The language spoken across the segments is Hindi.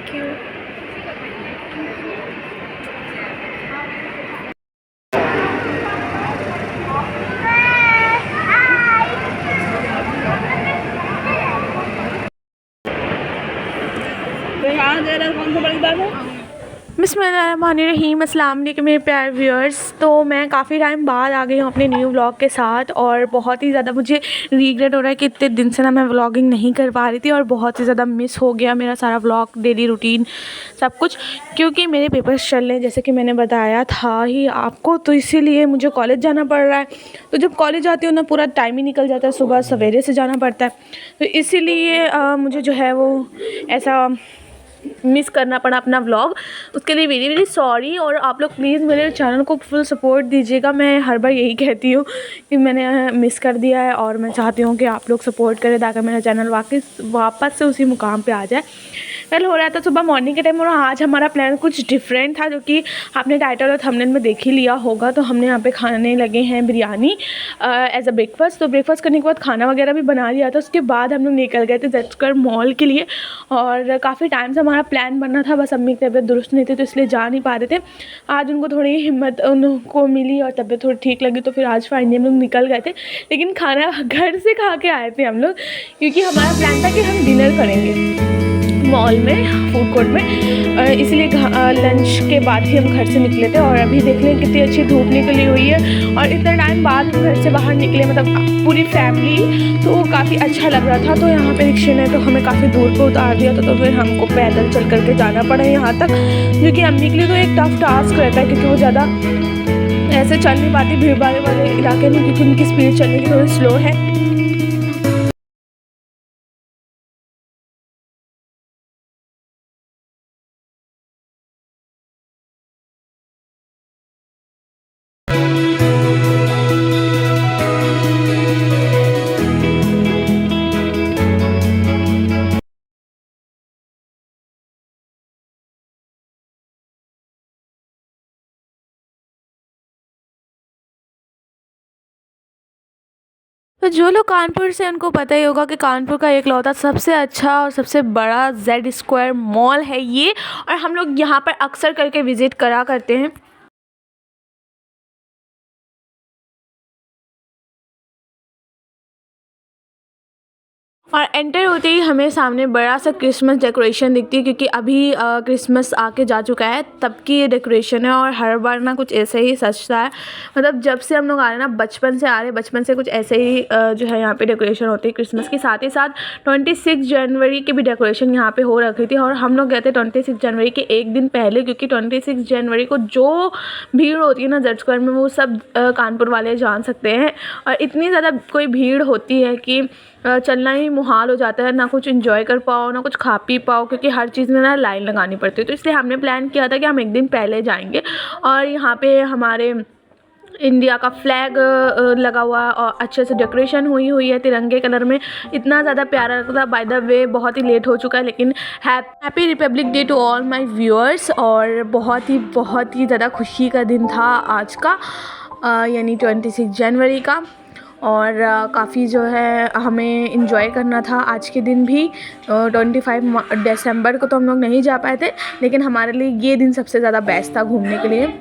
Thank you. बिस्मिल्लाहिर्रहमानिर्रहीम, अस्सलाम वालेकुम मेरे प्यारे व्यूअर्स। तो मैं काफ़ी टाइम बाद आ गई हूँ अपने न्यू व्लॉग के साथ और बहुत ही ज़्यादा मुझे रिग्रेट हो रहा है कि इतने दिन से ना मैं व्लॉगिंग नहीं कर पा रही थी और बहुत ही ज़्यादा मिस हो गया मेरा सारा व्लॉग, डेली रूटीन, सब कुछ, क्योंकि मेरे पेपर्स चल रहे हैं जैसे कि मैंने बताया था ही आपको। तो इसीलिए मुझे कॉलेज जाना पड़ रहा है। तो जब कॉलेज जाती हूँ ना पूरा टाइम ही निकल जाता है, सुबह सवेरे से जाना पड़ता है। तो इसीलिए मुझे जो है वो ऐसा मिस करना पड़ा अपना व्लॉग। उसके लिए वेरी वेरी सॉरी। और आप लोग प्लीज़ मेरे चैनल को फुल सपोर्ट दीजिएगा। मैं हर बार यही कहती हूँ कि मैंने मिस कर दिया है और मैं चाहती हूँ कि आप लोग सपोर्ट करें ताकि मेरा चैनल वापस से उसी मुकाम पे आ जाए। कल हो रहा था सुबह मॉर्निंग के टाइम और आज हमारा प्लान कुछ डिफरेंट था, जो कि आपने टाइटल और थंबनेल में देख ही लिया होगा। तो हमने यहाँ पे खाने लगे हैं बिरयानी एज अ ब्रेकफास्ट। तो ब्रेकफास्ट करने के बाद खाना वगैरह भी बना लिया था। उसके बाद हम लोग निकल गए थे जजकर मॉल के लिए और काफ़ी टाइम से हमारा प्लान बनना था, बस अम्मी की तबीयत दुरुस्त नहीं थी तो इसलिए जा नहीं पा रहे थे। आज उनको थोड़ी हिम्मत उनको मिली और तबीयत थोड़ी ठीक लगी तो फिर आज फाइनली हम लोग निकल गए थे। लेकिन खाना घर से खा के आए थे हम लोग, क्योंकि हमारा प्लान था कि हम डिनर करेंगे मॉल में, फूड कोर्ट में, इसलिए लंच के बाद ही हम घर से निकले थे। और अभी देख लें कितनी अच्छी धूप निकली हुई है और इतने टाइम बाद हम घर से बाहर निकले, मतलब पूरी फैमिली, तो काफ़ी अच्छा लग रहा था। तो यहाँ पे रिक्शे ने तो हमें काफ़ी दूर पे उतार दिया तो फिर हमको पैदल चल करके जाना पड़ा यहाँ तक, जो कि अम्मी के लिए तो एक टफ टास्क रहता है क्योंकि वो ज़्यादा ऐसे चल नहीं पाती भीड़ भाड़ वाले इलाके में, क्योंकि उनकी स्पीड चलने की थोड़ी स्लो है। तो जो लोग कानपुर से उनको पता ही होगा कि कानपुर का एकलौता सबसे अच्छा और सबसे बड़ा जेड स्क्वायर मॉल है ये, और हम लोग यहाँ पर अक्सर करके विज़िट करा करते हैं। और एंटर होते ही हमें सामने बड़ा सा क्रिसमस डेकोरेशन दिखती है, क्योंकि अभी क्रिसमस आके जा चुका है तब की ये डेकोरेशन है। और हर बार ना कुछ ऐसे ही सजता है, मतलब जब से हम लोग आ रहे हैं ना, बचपन से आ रहे हैं, बचपन से कुछ ऐसे ही जो है यहाँ पे डेकोरेशन होती है क्रिसमस के। साथ ही साथ 26 जनवरी की भी डेकोरेशन यहाँ पे हो रखी थी और हम लोग गए थे 26 जनवरी के एक दिन पहले, क्योंकि 26 जनवरी को जो भीड़ होती है ना जज स्क्वायर में, वो सब कानपुर वाले जान सकते हैं। और इतनी ज़्यादा कोई भीड़ होती है कि चलना ही मुहाल हो जाता है, ना कुछ एंजॉय कर पाओ ना कुछ खा पी पाओ, क्योंकि हर चीज़ में ना लाइन लगानी पड़ती है। तो इसलिए हमने प्लान किया था कि हम एक दिन पहले जाएंगे। और यहाँ पे हमारे इंडिया का फ्लैग लगा हुआ और अच्छे से डेकोरेशन हुई है तिरंगे कलर में, इतना ज़्यादा प्यारा लगता था। बाय द वे बहुत ही लेट हो चुका है, लेकिन happy republic day to all my viewers. और बहुत ही ज़्यादा खुशी का दिन था आज का, यानी 26 जनवरी का। और काफ़ी जो है हमें इंजॉय करना था आज के दिन भी। 25 दिसंबर को तो हम लोग नहीं जा पाए थे, लेकिन हमारे लिए ये दिन सबसे ज़्यादा बेस्ट था घूमने के लिए।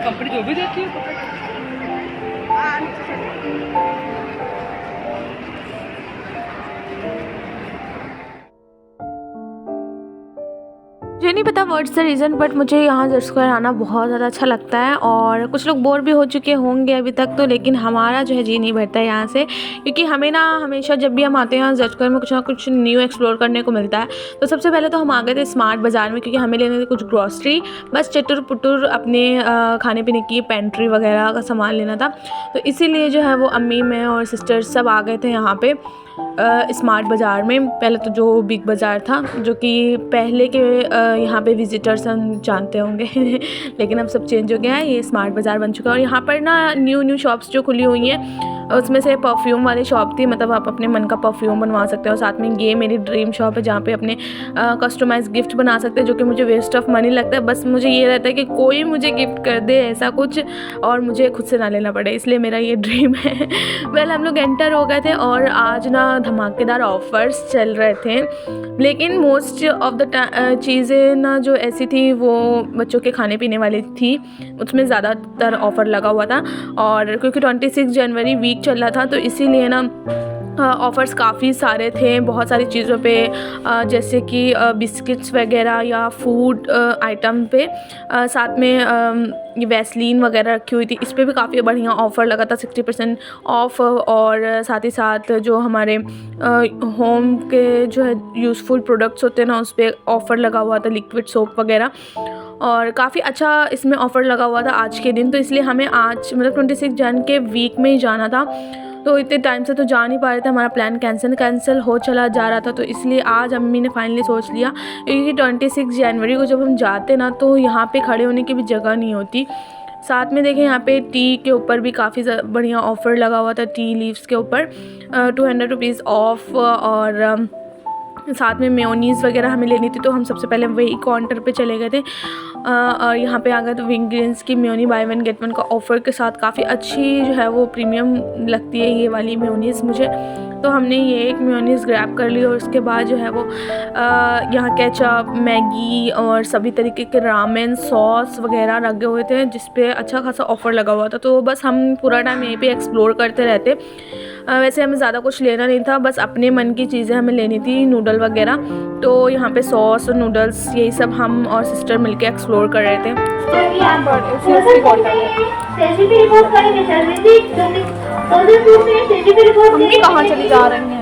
कंपनी जो भी देखी मुझे नहीं पता व्हाट्स द रीज़न, बट मुझे यहाँ जज स्क्वायर आना बहुत ज़्यादा अच्छा लगता है। और कुछ लोग बोर भी हो चुके होंगे अभी तक तो, लेकिन हमारा जो है जी नहीं भरता है यहाँ से, क्योंकि हमें ना हमेशा जब भी हम आते हैं यहाँ जज स्क्वायर में कुछ ना कुछ न्यू एक्सप्लोर करने को मिलता है। तो सबसे पहले तो हम आ गए थे स्मार्ट बाज़ार में, क्योंकि हमें लेने थे कुछ ग्रॉसरी, बस चटुर पुटुर अपने खाने पीने की पेंट्री वगैरह का सामान लेना था। तो इसीलिए जो है वो अम्मी, मैं और सिस्टर सब आ गए थे यहाँ पे स्मार्ट बाज़ार में। पहले तो जो बिग बाज़ार था, जो कि पहले के यहाँ पे विज़िटर्स हम जानते होंगे लेकिन अब सब चेंज हो गया है, ये स्मार्ट बाज़ार बन चुका है। और यहाँ पर ना न्यू शॉप्स जो खुली हुई हैं उसमें से परफ्यूम वाली शॉप थी, मतलब आप अपने मन का परफ्यूम बनवा सकते हो। साथ में ये मेरी ड्रीम शॉप है जहाँ पे अपने कस्टमाइज गिफ्ट बना सकते हैं, जो कि मुझे वेस्ट ऑफ मनी लगता है। बस मुझे ये रहता है कि कोई मुझे गिफ्ट कर दे ऐसा कुछ और मुझे खुद से ना लेना पड़े, इसलिए मेरा ये ड्रीम है। वेल हम लोग एंटर हो गए थे और आज ना धमाकेदार ऑफ़र्स चल रहे थे, लेकिन मोस्ट ऑफ द चीज़ें ना जो ऐसी थी वो बच्चों के खाने पीने वाली थी, उसमें ज़्यादातर ऑफ़र लगा हुआ था। और क्योंकि 26 जनवरी वीक चल रहा था तो इसीलिए ना ऑफ़र्स काफ़ी सारे थे बहुत सारी चीज़ों पे, जैसे कि बिस्किट्स वगैरह या फूड आइटम पे। साथ में ये वैसलीन वगैरह रखी हुई थी, इस पे भी काफ़ी बढ़िया ऑफ़र लगा था, 60% ऑफ़। और साथ ही साथ जो हमारे होम के जो है यूज़फुल प्रोडक्ट्स होते हैं ना, उस पर ऑफ़र लगा हुआ था, लिक्विड सोप वगैरह। और काफ़ी अच्छा इसमें ऑफ़र लगा हुआ था आज के दिन, तो इसलिए हमें आज मतलब 26 जन के वीक में ही जाना था। तो इतने टाइम से तो जा नहीं पा रहे थे, हमारा प्लान कैंसिल हो चला जा रहा था। तो इसलिए आज अम्मी ने फाइनली सोच लिया, क्योंकि 26 जनवरी को जब हम जाते ना तो यहाँ पे खड़े होने की भी जगह नहीं होती। साथ में देखें यहाँ पे टी के ऊपर भी काफ़ी बढ़िया ऑफ़र लगा हुआ था, टी लीव्स के ऊपर 200 रुपीज़ ऑफ़। और साथ में मेयोनीज़ वगैरह हमें लेनी थी, तो हम सबसे पहले वही काउंटर पे चले गए थे। और यहाँ पे आ गए तो विंग्रीन्स की mayonnaise by one get one का ऑफ़र के साथ काफ़ी अच्छी जो है वो प्रीमियम लगती है ये वाली मेयोनीज़ मुझे। तो हमने ये एक मेयोनीज़ ग्रैब कर ली और उसके बाद जो है वो यहाँ केचप, मैगी और सभी तरीके के रामेन सॉस वगैरह लगे हुए थे, जिस पे अच्छा खासा ऑफ़र लगा हुआ था। तो बस हम पूरा टाइम यहीं पे एक्सप्लोर करते रहते। वैसे हमें ज़्यादा कुछ लेना नहीं था, बस अपने मन की चीज़ें हमें लेनी थी, नूडल वगैरह। तो यहाँ पे सॉस और नूडल्स यही सब हम और सिस्टर मिलके एक्सप्लोर कर रहे थे। मम्मी कहाँ चली जा रही हैं?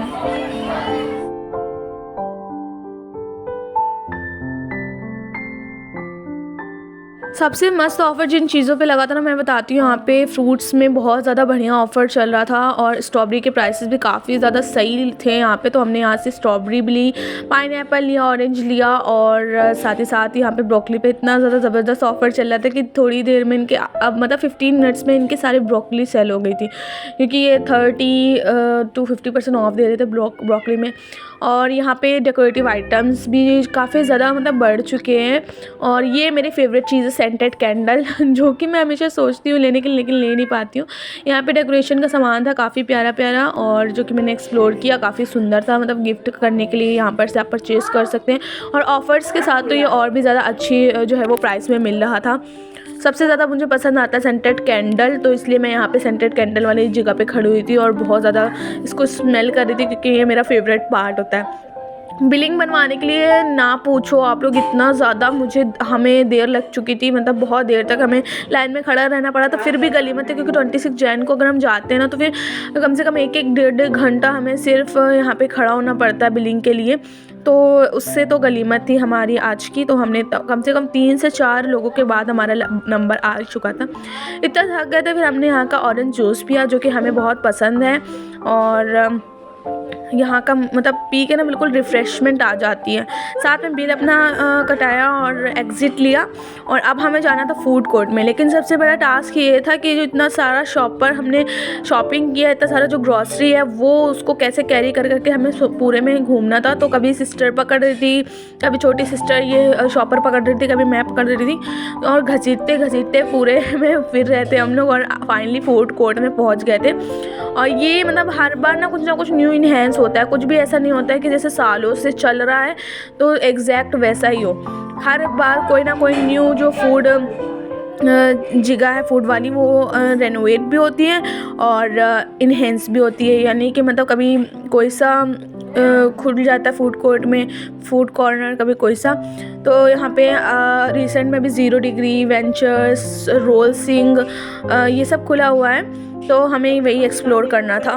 सबसे मस्त ऑफ़र जिन चीज़ों पे लगा था ना, मैं बताती हूँ। यहाँ पे फ्रूट्स में बहुत ज़्यादा बढ़िया ऑफ़र चल रहा था और स्ट्रॉबेरी के प्राइसेस भी काफ़ी ज़्यादा सही थे यहाँ पे। तो हमने यहाँ से स्ट्रॉबेरी भी ली, पाइनएप्पल लिया, ऑरेंज लिया और साथ ही यहाँ पे ब्रोकली पे इतना ज़्यादा ज़बरदस्त ऑफ़र चल रहा था कि थोड़ी देर में इनके अब मतलब 15 मिनट्स में इनके सारे ब्रोकली सेल हो गई थी, क्योंकि ये 30 to 50% ऑफ दे रहे थे ब्रोकली में। और यहाँ पे डेकोरेटिव आइटम्स भी काफ़ी ज़्यादा मतलब बढ़ चुके हैं। और ये मेरी फेवरेट चीज़ है सेंटेड कैंडल, जो कि मैं हमेशा सोचती हूँ लेने के लिए, लेकिन ले नहीं पाती हूँ। यहाँ पे डेकोरेशन का सामान था काफ़ी प्यारा प्यारा, और जो कि मैंने एक्सप्लोर किया, काफ़ी सुंदर था। मतलब गिफ्ट करने के लिए यहाँ पर से आप परचेज़ कर सकते हैं, और ऑफ़र्स के साथ तो ये और भी ज़्यादा अच्छी जो है वो प्राइस में मिल रहा था। सबसे ज़्यादा मुझे पसंद आता है सेंटेड कैंडल, तो इसलिए मैं यहाँ पे सेंटेड कैंडल वाली जगह पे खड़ी हुई थी और बहुत ज़्यादा इसको स्मेल कर रही थी, क्योंकि ये मेरा फेवरेट पार्ट होता है। बिलिंग बनवाने के लिए ना पूछो आप लोग, इतना ज़्यादा हमें देर लग चुकी थी, मतलब बहुत देर तक हमें लाइन में खड़ा रहना पड़ा था। फिर भी गनीमत है, क्योंकि 26 जैन को अगर हम जाते हैं ना तो फिर कम से कम 1-1 घंटा हमें सिर्फ यहाँ पे खड़ा होना पड़ता है बिलिंग के लिए। तो उससे तो गनीमत थी हमारी आज की। तो हमने कम से कम 3 से 4 लोगों के बाद हमारा नंबर आ चुका था। इतना थक गए थे, फिर हमने यहाँ का ऑरेंज जूस पिया, जो कि हमें बहुत पसंद है। और यहाँ का मतलब पी के ना बिल्कुल रिफ़्रेशमेंट आ जाती है। साथ में बिल अपना कटाया और एग्ज़िट लिया, और अब हमें जाना था फूड कोर्ट में। लेकिन सबसे बड़ा टास्क ये था कि जो इतना सारा शॉप पर हमने शॉपिंग किया, इतना सारा जो ग्रॉसरी है वो उसको कैसे कैरी करके हमें पूरे में घूमना था। तो कभी सिस्टर पकड़ रही थी, कभी छोटी सिस्टर ये शॉपर पकड़ रही थी, कभी मैं पकड़ रही थी, और घसीटते पूरे में फिर रहे थे हम लोग, और फाइनली फूड कोर्ट में पहुँच गए थे। और ये मतलब हर बार ना कुछ न्यू इन्हेंस होता है, कुछ भी ऐसा नहीं होता है कि जैसे सालों से चल रहा है तो एग्जैक्ट वैसा ही हो। हर बार कोई ना कोई न्यू जो फूड जगह है फूड वाली, वो रेनोवेट भी होती है और इन्हेंस भी होती है। यानी कि मतलब कभी कोई सा खुल जाता है फूड कोर्ट में फूड कॉर्नर, कभी कोई सा। तो यहाँ पे रिसेंट में भी 0 डिग्री वेंचर्स, रोल सिंग ये सब खुला हुआ है, तो हमें वही एक्सप्लोर करना था।